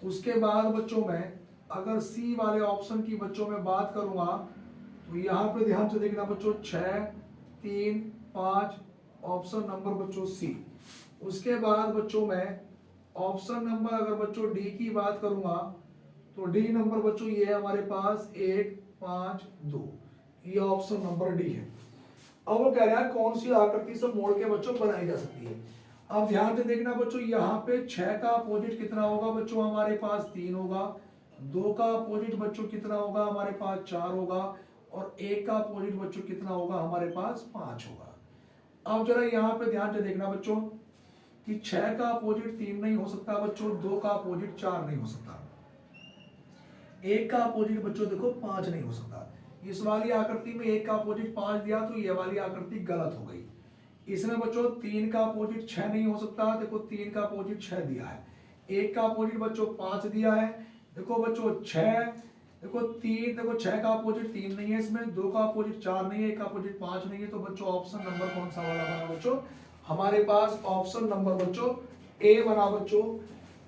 उसके बाद बच्चों मैं अगर सी वाले ऑप्शन की बच्चों में बात करूंगा तो यहाँ पे ध्यान से देखना बच्चों 6, 3, 5, ऑप्शन नंबर बच्चों सी। उसके बाद बच्चों मैं ऑप्शन नंबर अगर बच्चों डी की बात करूंगा तो डी नंबर बच्चों ये है हमारे पास 1, 5, 2, ये ऑप्शन नंबर डी है। अब वो कह रहा है कौन सी आकृति से मोड़ के बच्चों बनाई जा सकती है। अब ध्यान से देखना बच्चों, यहाँ पे 6 का अपोजिट कितना होगा बच्चों हमारे पास 3 होगा, 2 का अपोजिट बच्चों कितना होगा हमारे पास 4 होगा, और 1 का अपोजिट बच्चों कितना होगा हमारे पास 5 होगा। अब जरा यहाँ पे ध्यान से देखना बच्चों कि 6 का अपोजिट 3 नहीं हो सकता बच्चों, 2 का अपोजिट 4 नहीं हो सकता, 1 का अपोजिट बच्चों देखो 5 नहीं हो सकता। इस वाली आकृति में 1 का अपोजिट 5 दिया तो ये वाली आकृति गलत हो गई। इसमें बच्चों 3 का अपोजिट 6 नहीं हो सकता, देखो 3 का अपोजिट 6 दिया है, 1 का अपोजिट बच्चों 5 दिया है, देखो बच्चों 6, देखो 3, देखो 6 का अपोजिट 3 नहीं है इसमें, 2 का अपोजिट 4 नहीं है, 1 का अपोजिट 5 नहीं है, तो बच्चों ऑप्शन नंबर कौन सा वाला बना बच्चों हमारे पास, ऑप्शन नंबर बच्चों ए बना बच्चों।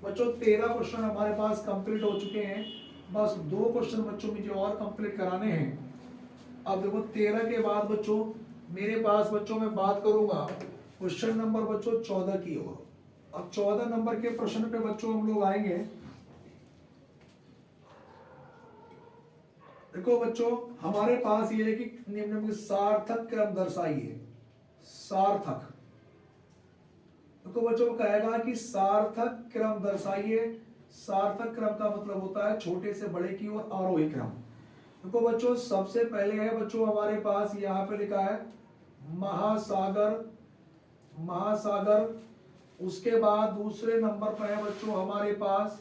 बच्चों 13 क्वेश्चन हमारे पास कंप्लीट हो चुके हैं, बस 2 क्वेश्चन बच्चों मुझे और कंप्लीट कराने हैं। अब देखो 13 के बाद बच्चों मेरे पास बच्चों मैं बात करूंगा क्वेश्चन नंबर बच्चों 14 की ओर। अब 14 नंबर के प्रश्न पे बच्चों हम लोग आएंगे। देखो बच्चों हमारे पास ये है कि निम्न में सार्थक क्रम दर्शाइए। सार्थक, तो बच्चों कहेगा कि सार्थक क्रम दर्शाइए। सार्थक क्रम का मतलब होता है छोटे से बड़े की ओर आरोही क्रम। देखो बच्चों सबसे पहले है बच्चों हमारे पास यहाँ पे लिखा है महासागर। महासागर। उसके बाद दूसरे नंबर पर है बच्चों हमारे पास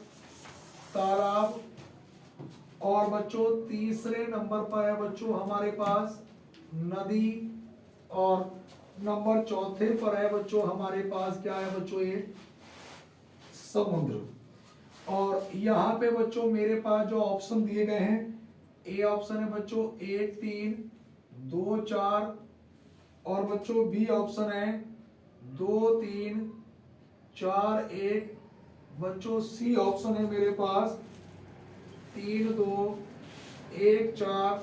तालाब। और बच्चों तीसरे नंबर पर है बच्चों हमारे पास नदी। और नंबर चौथे पर है बच्चों हमारे पास क्या है बच्चों ये समुद्र। और यहाँ पे बच्चों मेरे पास जो ऑप्शन दिए गए हैं, ए ऑप्शन है बच्चों 1 3 2 4। और बच्चों बी ऑप्शन है 2 3 4 1। बच्चों सी ऑप्शन है मेरे पास 3 2 1 4।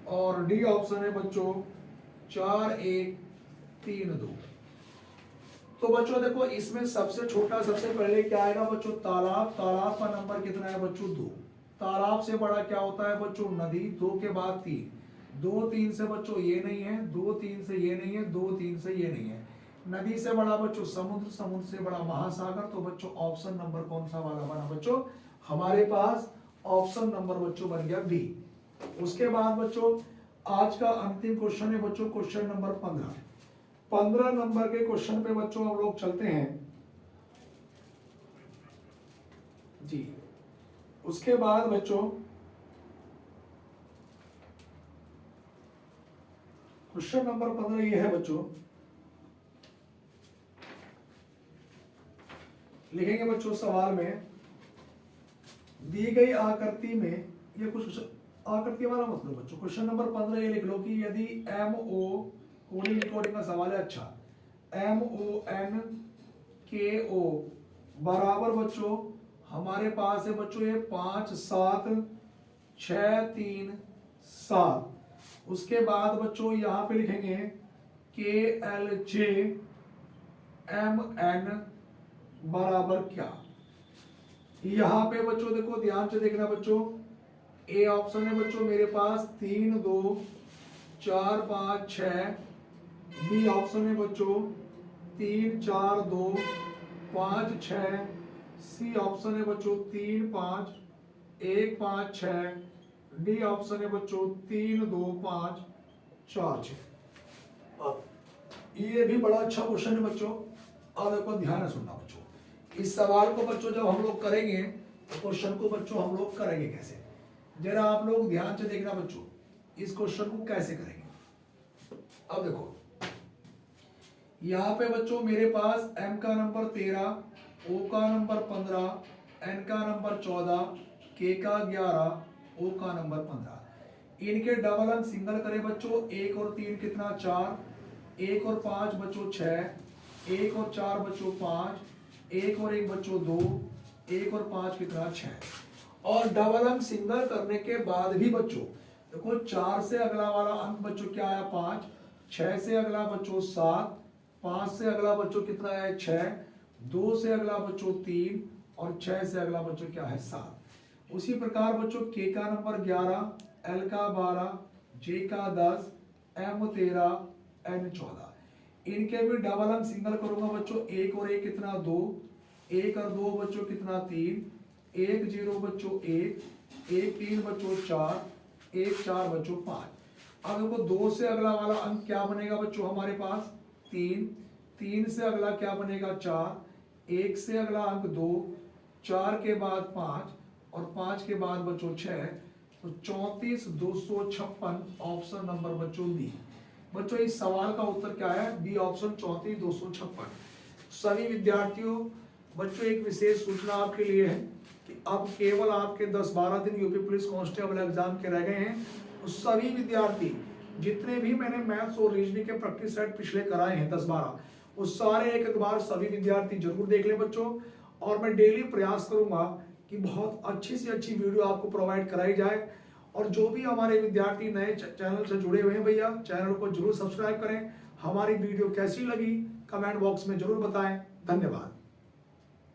और डी ऑप्शन है बच्चों 4 1 3 2। तो बच्चों देखो इसमें सबसे छोटा सबसे पहले क्या आएगा बच्चों तालाब। तालाब का नंबर कितना है बच्चों 2। तालाब से बड़ा क्या होता है बच्चों नदी। 2 के बाद 3। 2 3 से बच्चों ये नहीं है, 2 3 से ये नहीं है, 2 3 से ये नहीं है। नदी से बड़ा बच्चों समुद्र, समुद्र से बड़ा महासागर। तो बच्चों ऑप्शन नंबर कौन सा वाला बना बच्चों हमारे पास ऑप्शन नंबर बच्चों बन गया बी। उसके बाद बच्चों आज का अंतिम क्वेश्चन है बच्चों क्वेश्चन नंबर 15। 15 नंबर के क्वेश्चन पे बच्चों हम लोग चलते हैं जी। उसके बाद बच्चों क्वेश्चन नंबर 15 ये है बच्चों, लिखेंगे बच्चों सवाल में दी गई आकृति में ये कुछ आकृति वाला मतलब बच्चों क्वेश्चन नंबर 15 ये लिख लो कि यदि एम ओ कोडिंग रिकॉर्डिंग का सवाल है। अच्छा MON KO बराबर बच्चों हमारे पास है बच्चों ये 5 7 6 3 7। उसके बाद बच्चों यहाँ पे लिखेंगे KLJ MN बराबर क्या। यहाँ पे बच्चों देखो ध्यान से देखना बच्चों, ए ऑप्शन है बच्चों मेरे पास 3 2 4 5 6। बी ऑप्शन है बच्चों 3 4 2 5 6। सी ऑप्शन है बच्चों 3 5 1 5 6। डी ऑप्शन है बच्चों 3 2 5 4 6। अब ये भी बड़ा अच्छा क्वेश्चन है बच्चों। अब देखो ध्यान से सुनना बच्चों, इस सवाल को बच्चों जब हम लोग करेंगे तो क्वेश्चन को बच्चों हम लोग करेंगे कैसे, जरा आप लोग ध्यान से देखना बच्चों इस क्वेश्चन को कैसे करेंगे। अब देखो यहाँ पे बच्चों मेरे पास M का नंबर 13, O का नंबर 15, N का नंबर 14, K का 11, O का नंबर 15। इनके डबल अंक सिंगल करें बच्चों 1 और 3 कितना 4, 1 और 5 बच्चों 6, 1 और 4 बच्चों 5, 1 और 1 बच्चों 2, 1 और 5 कितना 6। और डबल अंक सिंगल करने के बाद भी बच्चों देखो 4 से अगला वाला अंक बच्चों क्या आया 5, 6 से अगला बच्चों 7, 5 से अगला बच्चों कितना है 6, 2 से अगला बच्चों 3 और 6 से अगला बच्चों क्या है 7। उसी प्रकार बच्चों K का नंबर 11, L का 12, J का 10, M 13, N 14। इनके भी डबल अंक सिंगल करूंगा बच्चों 1 और 1 कितना 2, 1 और 2 बच्चों कितना 3, 1 0 बच्चों 1, 1 3 बच्चों 4, 1 4 बच्चों 5। अब देखो 2 से अगला वाला अंक क्या बनेगा बच्चों हमारे पास 3, 3 से अगला क्या बनेगा 4, 1 से अगला अंक 2, 4 के बाद 5 और 5 के बाद बच्चों 6। तो 34 256 ऑप्शन नंबर बच्चों बी। बच्चों इस सवाल का उत्तर क्या है बी ऑप्शन 34 256। सभी विद्यार्थियों बच्चों एक विशेष सूचना आपके लिए है कि अब केवल आपके 10-12 दिन यूपी पुलिस कांस्टेबल एग्जाम के रह गए हैं। तो सभी विद्यार्थी जितने भी मैंने मैथ्स और रीजनिंग के प्रैक्टिस सेट पिछले कराए हैं 10-12, वो सारे एक बार सभी विद्यार्थी जरूर देख लें बच्चों। और मैं डेली प्रयास करूंगा कि बहुत अच्छी से अच्छी वीडियो आपको प्रोवाइड कराई जाए। और जो भी हमारे विद्यार्थी नए चैनल से जुड़े हुए हैं भैया, चैनल को जरूर सब्सक्राइब करें। हमारी वीडियो कैसी लगी कमेंट बॉक्स में जरूर बताएं। धन्यवाद।